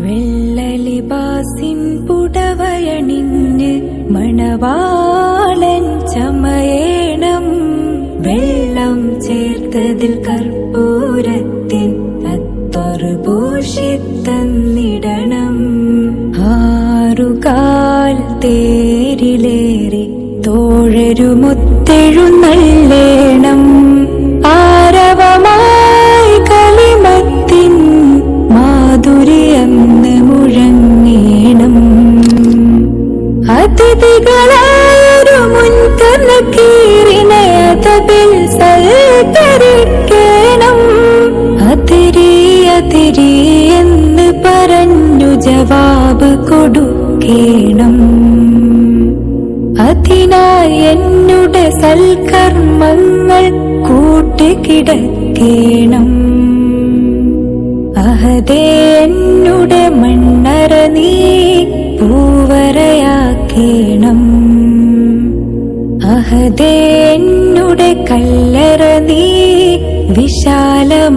വെള്ളലിബാസിൻ പുടവയണിഞ്ഞ് മണവാളൻ ചമയേണം. വെള്ളം ചേർത്തതിൽ കർപ്പൂരത്തിൻ അത്തൊരു പൂഷിത്തന്നിടണം. ആറുകാൽ തേരിലേറി തോഴരുമൊത്തെഴുന്നള്ളേണം. ആരവമായി കലിമത്തിൻ മാധുര്യന്ന് മുഴങ്ങേണം. അതിഥികളായൊരു മുൻകർണക്കീറിനെ അതബിൽ സൽക്കരിക്കണം. അതിരി അതിരി എന്ന് പറഞ്ഞു ജവാബ് കൊടുക്കേണം. അതിനായി എന്നുടെ സൽക്കർമ്മങ്ങൾ കൂട്ടുകിടക്കേണം. അഹദേ എന്നുടെ മണ്ണറ നീ പൂവരയാക്കേണം. അഹദേ എന്നുടെ കല്ലറ നീ വിശാലമാക്കേണം.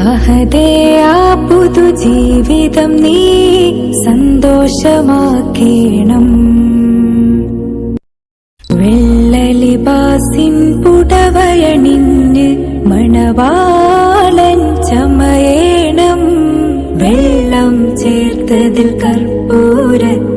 അഹദേ ആ പുതുജീവിതം നീ സന്തോഷമാക്കേണം. വെള്ളലിബാസിൻ പുടവയണിഞ്ഞ് മണവാളൻ ചമയേണം. വെള്ളം ചേർത്തതിൽ കർപ്പൂരത്തിൻ